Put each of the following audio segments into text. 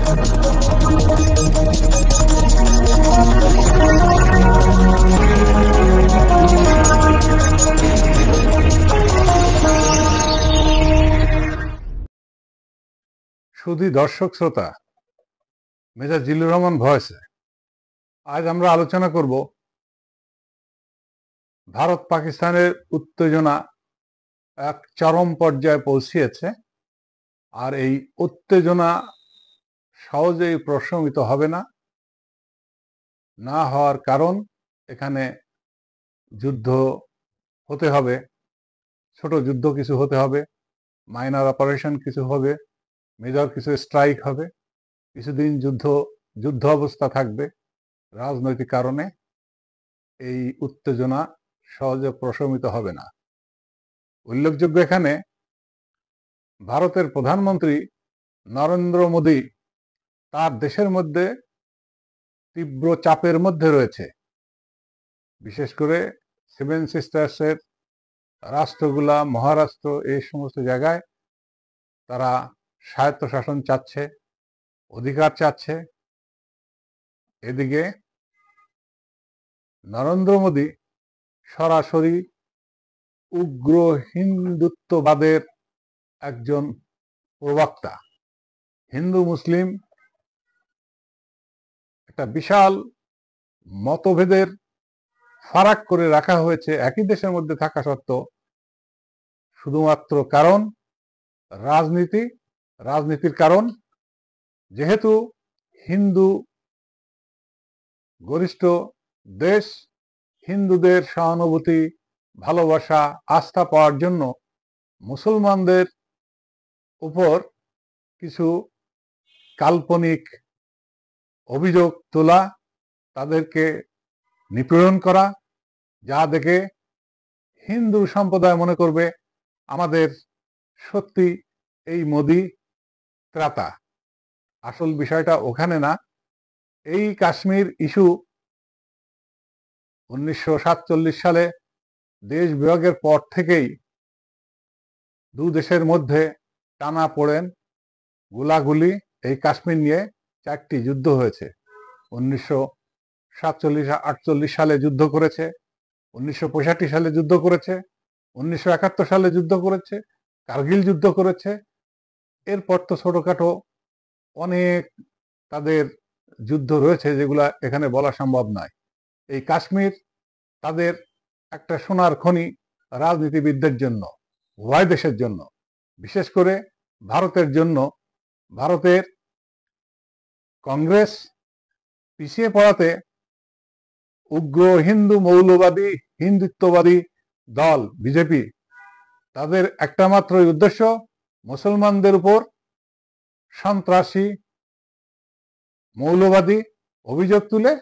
শুধু দর্শক শ্রোতা, মেজর জিল্লুর রহমান ভয়েসে আজ আমরা আলোচনা করব ভারত পাকিস্তানের উত্তেজনা এক চরম পর্যায়ে পৌঁছিয়েছে, আর এই উত্তেজনা সহজেই প্রশমিত হবে না। না হওয়ার কারণ, এখানে যুদ্ধ হতে হবে, ছোট যুদ্ধ কিছু হতে হবে, মাইনর অপারেশন কিছু হবে, মেজর কিছু স্ট্রাইক হবে, কিছুদিন যুদ্ধ অবস্থা থাকবে। রাজনৈতিক কারণে এই উত্তেজনা সহজে প্রশমিত হবে না। উল্লেখযোগ্য এখানে ভারতের প্রধানমন্ত্রী নরেন্দ্র মোদী তার দেশের মধ্যে তীব্র চাপের মধ্যে রয়েছে। বিশেষ করে সেভেন সিস্টার্সের রাষ্ট্রগুলা, মহারাষ্ট্র, এই সমস্ত জায়গায় তারা স্বায়ত্তশাসন চাচ্ছে, অধিকার চাচ্ছে। এদিকে নরেন্দ্র মোদী সরাসরি উগ্র হিন্দুত্ববাদের একজন প্রবক্তা। হিন্দু মুসলিম একটা বিশাল মতভেদের ফারাক করে রাখা হয়েছে একই দেশের মধ্যে থাকা সত্ত্বেও, শুধুমাত্র কারণ রাজনীতির কারণ। যেহেতু হিন্দু গরিষ্ঠ দেশ, হিন্দুদের সহানুভূতি, ভালোবাসা, আস্থা পাওয়ার জন্য মুসলমানদের উপর কিছু কাল্পনিক অভিযোগ তোলা, তাদেরকে নিপীড়ন করা, যা দেখে হিন্দু সম্প্রদায় মনে করবে আমাদের সত্যি এই মোদি ত্রাতা। আসল বিষয়টা ওখানে না। এই কাশ্মীর ইস্যু 1947 সালে দেশ বিভাগের পর থেকেই দু দেশের মধ্যে টানাপোড়েন, গোলাগুলি। এই কাশ্মীর নিয়ে 4টি যুদ্ধ হয়েছে। 1947-48 সালে যুদ্ধ করেছে, 1965 সালে যুদ্ধ করেছে, 1971 সালে যুদ্ধ করেছে, কার্গিল যুদ্ধ করেছে। এরপর তো ছোটখাটো অনেক তাদের যুদ্ধ রয়েছে, যেগুলা এখানে বলা সম্ভব নয়। এই কাশ্মীর তাদের একটা সোনার খনি রাজনীতিবিদদের জন্য, উভয় দেশের জন্য, বিশেষ করে ভারতের জন্য। ভারতের কংগ্রেস পিছিয়ে পড়াতে উগ্র হিন্দু মৌলবাদী, হিন্দুত্ববাদী দল বিজেপি, তাদের একটা মাত্রই উদ্দেশ্য মুসলমানদের উপর সন্ত্রাসী, মৌলবাদী অভিযোগ তুলে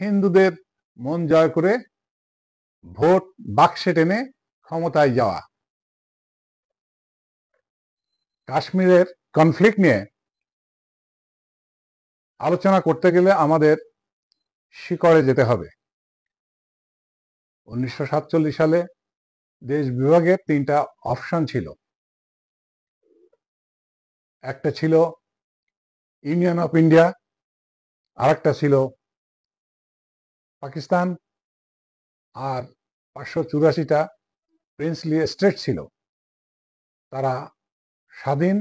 হিন্দুদের মন জয় করে ভোট বাক্সে টেনে ক্ষমতায় যাওয়া। কাশ্মীরের কনফ্লিক্ট নিয়ে আলোচনা করতে গেলে আমাদের শিকড়ে যেতে হবে। 1947 সালে দেশ বিভাগের 3টা অপশন ছিল। একটা ছিল ইউনিয়ন অফ ইন্ডিয়া, আরেকটা ছিল পাকিস্তান, আর 584টা প্রিন্সলি স্টেট ছিল। তারা স্বাধীন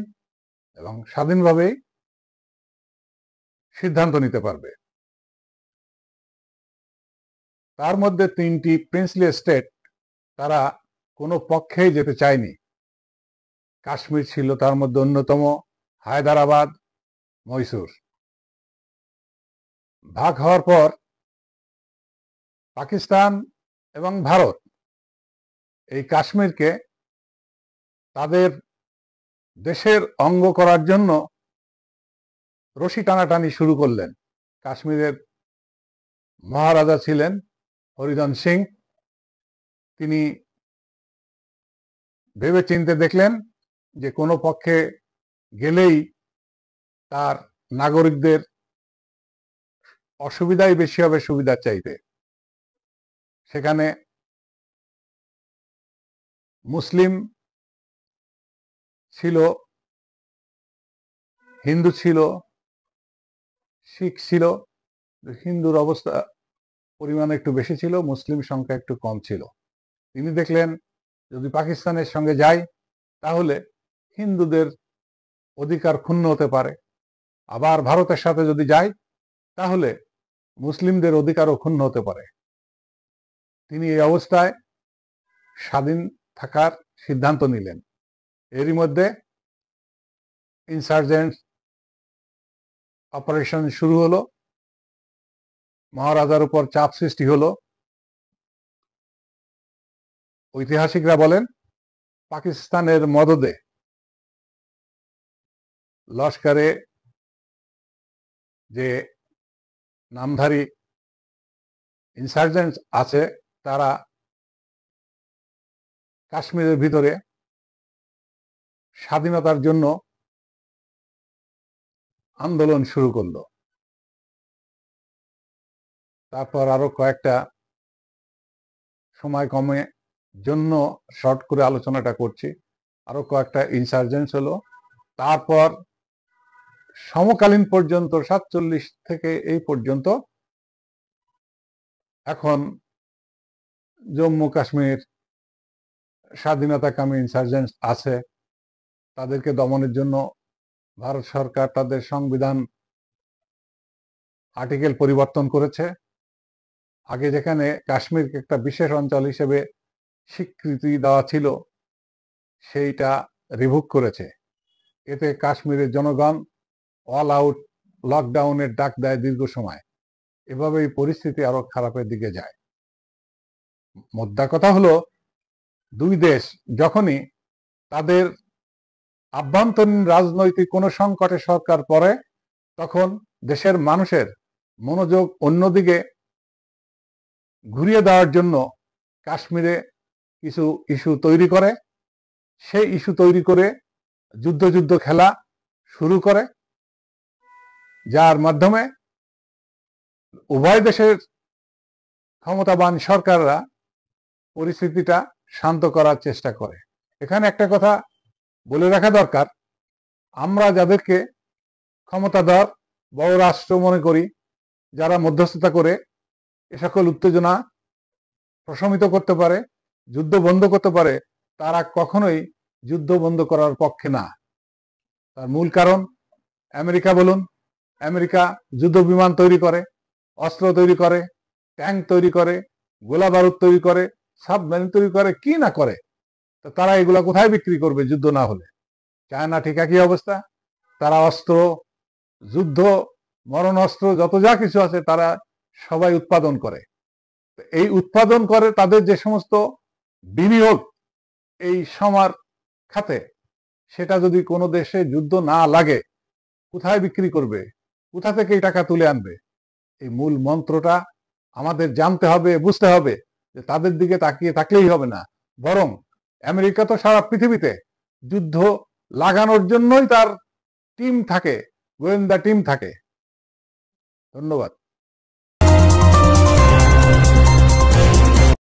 এবং স্বাধীনভাবেই সিদ্ধান্ত নিতে পারবে। তার মধ্যে 3টি প্রিন্সলি স্টেট তারা কোনো পক্ষেই যেতে চায়নি। কাশ্মীর ছিল তার মধ্যে অন্যতম, হায়দ্রাবাদ, মহীশূর। ভাগ হওয়ার পর পাকিস্তান এবং ভারত এই কাশ্মীরকে তাদের দেশের অঙ্গ করার জন্য রশি টানাটানি শুরু করলেন। কাশ্মীরের মহারাজা ছিলেন হরিধন সিং। তিনি ভেবে চিন্তে দেখলেন যে কোনো পক্ষে গেলেই তার নাগরিকদের অসুবিধাই বেশি হবে সুবিধার চাইতে। সেখানে মুসলিম ছিল, হিন্দু ছিল, শিখ ছিল, হিন্দুর অবস্থা পরিমাণ একটু বেশি ছিল, মুসলিম সংখ্যা একটু কম ছিল। তিনি দেখলেন যদি পাকিস্তানের সঙ্গে যাই তাহলে হিন্দুদের অধিকার ক্ষুণ্ণ হতে পারে, আবার ভারতের সাথে যদি যাই তাহলে মুসলিমদের অধিকারও ক্ষুণ্ণ হতে পারে। তিনি এই অবস্থায় স্বাধীন থাকার সিদ্ধান্ত নিলেন। এরই মধ্যে ইনসার্জেন্ট অপারেশন শুরু হলো, মহারাজার উপর চাপ সৃষ্টি হলো। ঐতিহাসিকরা বলেন পাকিস্তানের মদদে লস্করে যে নামধারী ইনসার্জেন্ট আছে তারা কাশ্মীরের ভিতরে স্বাধীনতার জন্য আন্দোলন শুরু করলো। তারপর আরো কয়েকটা সময় কমে জন্য শর্ট করে আলোচনাটা করছি, আরো কয়েকটা ইনসার্জেন্স হলো। তারপর সমকালীন পর্যন্ত 47 থেকে এই পর্যন্ত এখন জম্মু কাশ্মীর স্বাধীনতাকামী ইনসার্জেন্ট আছে। তাদেরকে দমনের জন্য ভারত সরকার তাদের সংবিধান আর্টিকেল পরিবর্তন করেছে। আগে যেখানে কাশ্মীরকে একটা বিশেষ অঞ্চল হিসেবে স্বীকৃতি দেওয়া ছিল সেইটা রিভোক করেছে। এতে কাশ্মীরের জনগণ অল আউট লকডাউনের ডাক দেয় দীর্ঘ সময়। এভাবে এই পরিস্থিতি আরো খারাপের দিকে যায়। মোদ্দা কথা হলো, দুই দেশ যখনই তাদের আভ্যন্তরীণ রাজনৈতিক কোনো সংকটে সরকার পড়ে তখন দেশের মানুষের মনোযোগ অন্যদিকে ঘুরিয়ে দেওয়ার জন্য কাশ্মীরে কিছু ইস্যু তৈরি করে, সেই ইস্যু তৈরি করে যুদ্ধ খেলা শুরু করে, যার মাধ্যমে উভয় দেশের ক্ষমতাবান সরকাররা পরিস্থিতিটা শান্ত করার চেষ্টা করে। এখানে একটা কথা বলে রাখা দরকার, আমরা যাদেরকে ক্ষমতাধর বড় রাষ্ট্র মনে করি, যারা মধ্যস্থতা করে এ সকল উত্তেজনা প্রশমিত করতে পারে, যুদ্ধ বন্ধ করতে পারে, তারা কখনোই যুদ্ধ বন্ধ করার পক্ষে না। তার মূল কারণ, আমেরিকা বলুন, আমেরিকা যুদ্ধ বিমান তৈরি করে, অস্ত্র তৈরি করে, ট্যাঙ্ক তৈরি করে, গোলা বারুদ তৈরি করে, সাবমেরিন তৈরি করে, কি না করে। তো তারা এগুলা কোথায় বিক্রি করবে যুদ্ধ না হলে? চায়না ঠিক একই অবস্থা। তারা অস্ত্র, যুদ্ধ, মরণ অস্ত্র, যত যা কিছু আছে তারা সবাই উৎপাদন করে। এই উৎপাদন করে তাদের যে সমস্ত বিনিয়োগ এই সমার খাতে, সেটা যদি কোনো দেশে যুদ্ধ না লাগে কোথায় বিক্রি করবে, কোথা থেকে এই টাকা তুলে আনবে? এই মূল মন্ত্রটা আমাদের জানতে হবে, বুঝতে হবে যে তাদের দিকে তাকিয়ে থাকলেই হবে না, বরং আমেরিকা তো সারা পৃথিবীতে যুদ্ধ লাগানোর জন্যই তার টিম থাকে, গোয়েন্দা টিম থাকে। ধন্যবাদ।